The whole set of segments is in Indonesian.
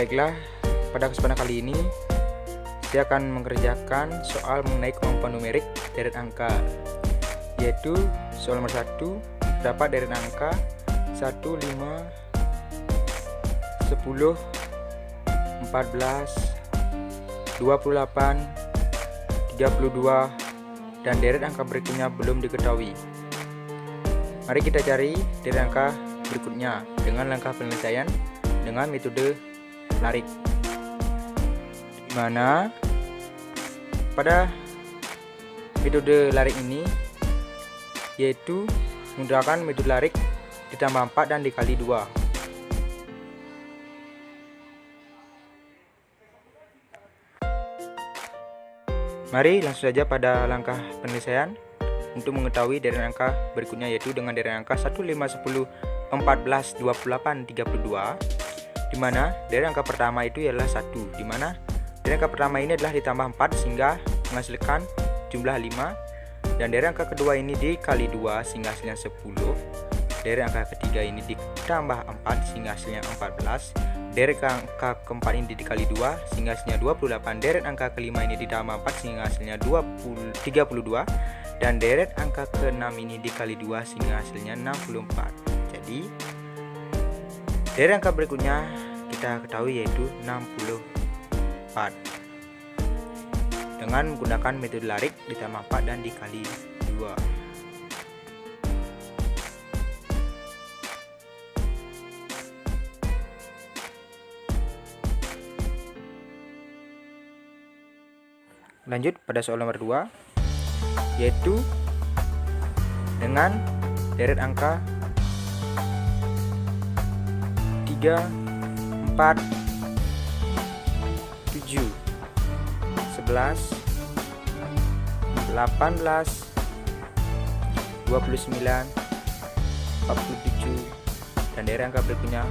Baiklah, pada kesempatan kali ini saya akan mengerjakan soal mengenai kemampuan numerik deret angka, yaitu soal nomor 1 dapat deret angka 1, 5, 10, 14, 28, 32 dan deret angka berikutnya belum diketahui. Mari kita cari deret angka berikutnya dengan langkah penyelesaian dengan metode larik, di mana pada metode larik ini yaitu menggunakan metode larik ditambah 4 dan dikali 2. Mari langsung saja pada langkah penyelesaian untuk mengetahui deret angka berikutnya, yaitu dengan deret angka 1, 5, 10, 14, 28, 32, di mana deret angka pertama itu ialah 1, di mana deret angka pertama ini adalah ditambah 4 sehingga menghasilkan jumlah 5, dan deret angka kedua ini dikali 2 sehingga hasilnya 10, deret angka ketiga ini ditambah 4 sehingga hasilnya 14, deret angka keempat ini dikali 2 sehingga hasilnya 28, deret angka kelima ini ditambah 4 sehingga hasilnya 32, dan deret angka keenam ini dikali 2 sehingga hasilnya 64. Jadi deret angka berikutnya kita ketahui yaitu 64 dengan menggunakan metode larik ditambah 4 dan dikali 2. Lanjut pada soal nomor 2, yaitu dengan deret angka 3, 4, 7, 11, 18, 29, 47 dan deret angka berikutnya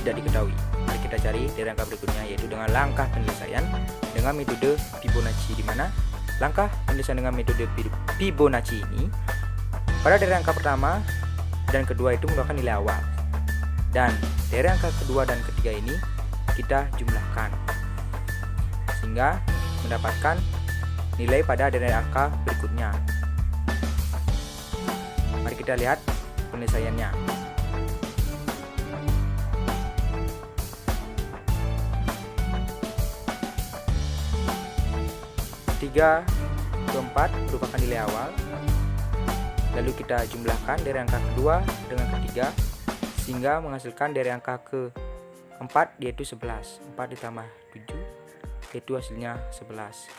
tidak diketahui. Mari kita cari deret angka berikutnya, yaitu dengan langkah penyelesaian dengan metode Fibonacci, di mana langkah penyelesaian dengan metode Fibonacci ini pada deret angka pertama dan kedua itu menggunakan nilai awal, dan deret angka kedua dan ketiga ini kita jumlahkan sehingga mendapatkan nilai pada deret angka berikutnya. Mari kita lihat penyelesaiannya. 3 ke 4 merupakan nilai awal, lalu kita jumlahkan deret angka kedua dengan ketiga sehingga menghasilkan deret angka keempat yaitu 11. 4 ditambah 7 yaitu hasilnya 11.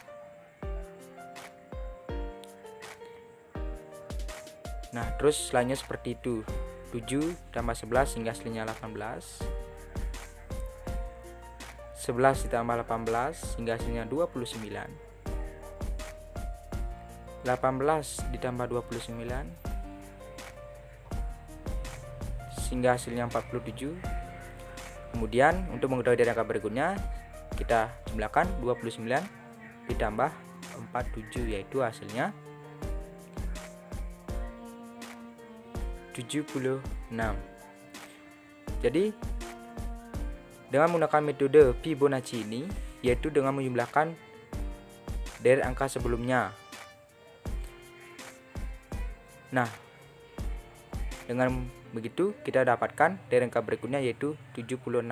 Nah, terus selanjutnya seperti itu, 7 tambah 11 sehingga hasilnya 18, 11 ditambah 18 hingga hasilnya 29, 18 ditambah 29 sehingga hasilnya 47. Kemudian untuk mengetahui deret angka berikutnya kita jumlahkan 29 ditambah 47 yaitu hasilnya 76. Jadi dengan menggunakan metode Fibonacci ini, yaitu dengan menjumlahkan deret angka sebelumnya. Nah, dengan begitu kita dapatkan deret angka berikutnya yaitu 76.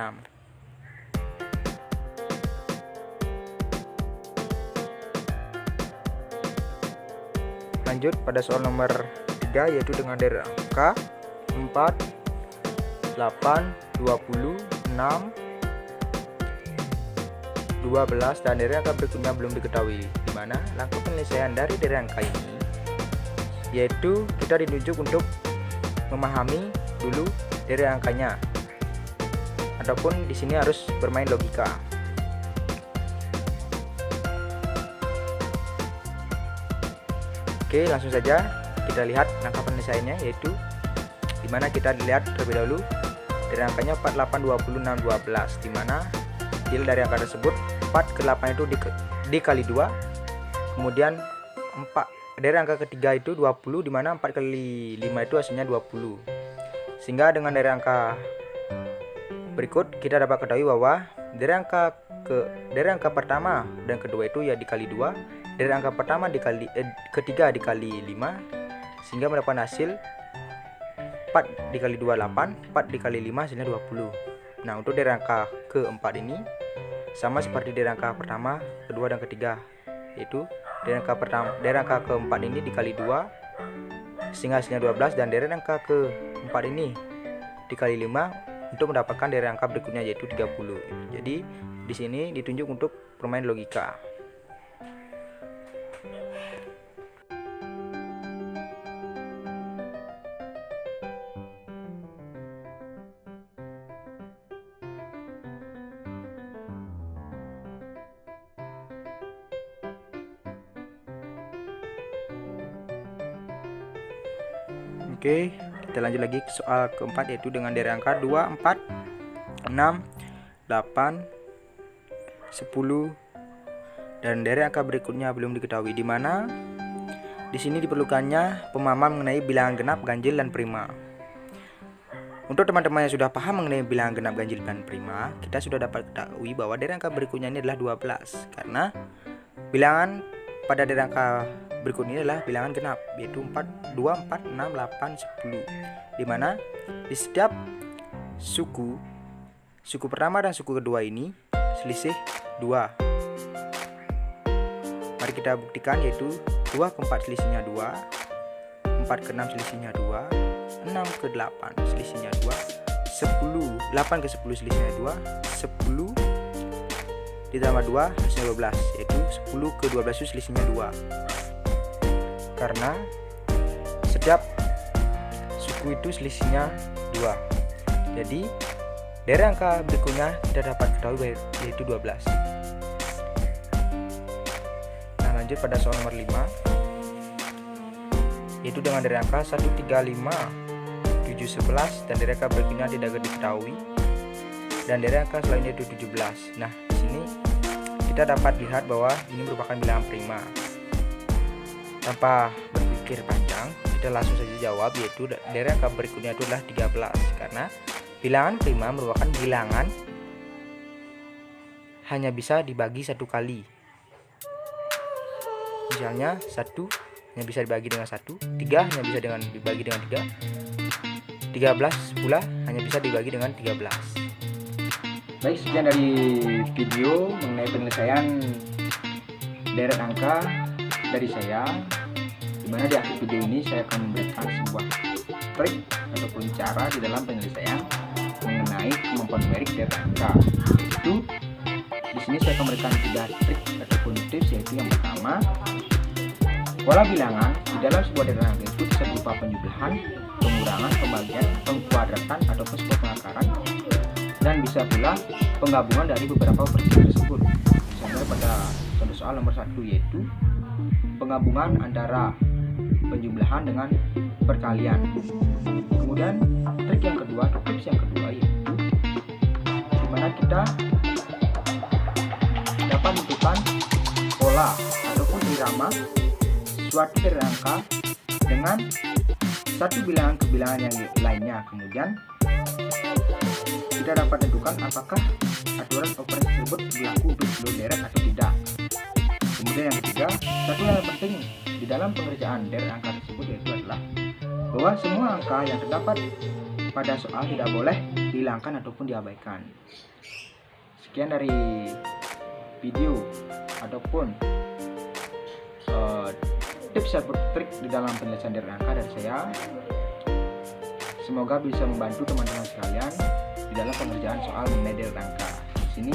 Lanjut pada soal nomor 3, yaitu dengan deret angka 4, 8, 20, 6, 12 dan deret angka berikutnya belum diketahui, di mana langkah penyelesaian dari deret angka ini yaitu kita ditunjuk untuk memahami dulu deret angkanya, ataupun di sini harus bermain logika. Oke, langsung saja kita lihat langkah penyelesaiannya, yaitu dimana kita dilihat terlebih dahulu deret angkanya 4, 8, 20, 6, 12, dimana hasil dari angka tersebut 4 ke 8 itu dikali 2, kemudian 4 dari angka ketiga itu 20, dimana 4 kali 5 itu hasilnya 20, sehingga dengan dari angka Berikut kita dapat ketahui bahwa dari angka pertama dan kedua itu ya dikali 2, dari angka pertama ketiga dikali 5, sehingga mendapatkan hasil 4 dikali 2 8, 4 dikali 5 hasilnya 20. Nah, untuk dari angka keempat ini sama seperti dari angka pertama, kedua dan ketiga, yaitu dari angka keempat ini dikali 2 sehingga hasilnya 12, dan dari angka keempat ini dikali 5 untuk mendapatkan dari angka berikutnya yaitu 30. Jadi di sini ditunjuk untuk permainan logika. Oke, kita lanjut lagi ke soal keempat, yaitu dengan dari angka 2, 4, 6, 8, 10, dan dari angka berikutnya belum diketahui, di mana di sini diperlukannya pemahaman mengenai bilangan genap, ganjil, dan prima. Untuk teman-teman yang sudah paham mengenai bilangan genap, ganjil, dan prima, kita sudah dapat ketahui bahwa dari angka berikutnya ini adalah 12, karena bilangan pada dari angka berikut ini adalah bilangan genap, yaitu 2, 4, 6, 8, 10, di mana di setiap suku pertama dan suku kedua ini selisih 2. Mari kita buktikan, yaitu 2 ke 4 selisihnya 2, 4 ke 6 selisihnya 2, 6 ke 8 selisihnya 2, 8 ke 10 selisihnya 2, 10 ditambah 2 hasilnya 12, yaitu 10 ke 12 itu selisihnya 2. Karena setiap suku itu selisihnya 2. Jadi dari angka berikutnya kita dapat ketahui yaitu 12. Nah, lanjut pada soal nomor 5, yaitu dengan dari angka 1, 3, 5, 7, 11, dan dari angka berikutnya tidak diketahui, dan dari angka selanjutnya itu 17. Nah, di sini kita dapat lihat bahwa ini merupakan bilangan prima. Tanpa berpikir panjang, kita langsung saja jawab, yaitu dari angka berikutnya itu adalah 13, karena bilangan prima merupakan bilangan hanya bisa dibagi satu kali. Misalnya 1 hanya bisa dibagi dengan 1, 3 hanya bisa dibagi dengan 3, 13 pula hanya bisa dibagi dengan 13. Baik, sekian dari video mengenai penyelesaian deret angka dari saya, dimana di akhir video ini saya akan memberikan sebuah trik ataupun cara di dalam penyelesaian mengenai kemampuan numerik deret angka. Itu di sini saya akan memberikan 3 trik ataupun tips, yaitu yang pertama, pola bilangan di dalam sebuah deret angka itu bisa berupa penjumlahan, pengurangan, pembagian, pengkuadratan ataupun sebuah pengakaran, dan bisa pula penggabungan dari beberapa operasi tersebut. Misalnya pada contoh soal nomor 1, yaitu penggabungan antara penjumlahan dengan perkalian. Kemudian trik yang kedua, tips yang kedua, yaitu dimana kita dapat menentukan pola ataupun irama suatu dari angka dengan satu bilangan ke bilangan yang lainnya. Kemudian kita dapat tentukan apakah aturan operasi tersebut berlaku untuk seluruh deret atau tidak. Kemudian yang ketiga, satu hal yang penting di dalam pengerjaan deret angka tersebut yaitu adalah bahwa semua angka yang terdapat pada soal tidak boleh dihilangkan ataupun diabaikan. Sekian dari video ataupun tips atau trik di dalam penyelesaian deret angka dari saya. Semoga bisa membantu teman-teman sekalian di dalam pengerjaan soal mengenai deret angka. Di sini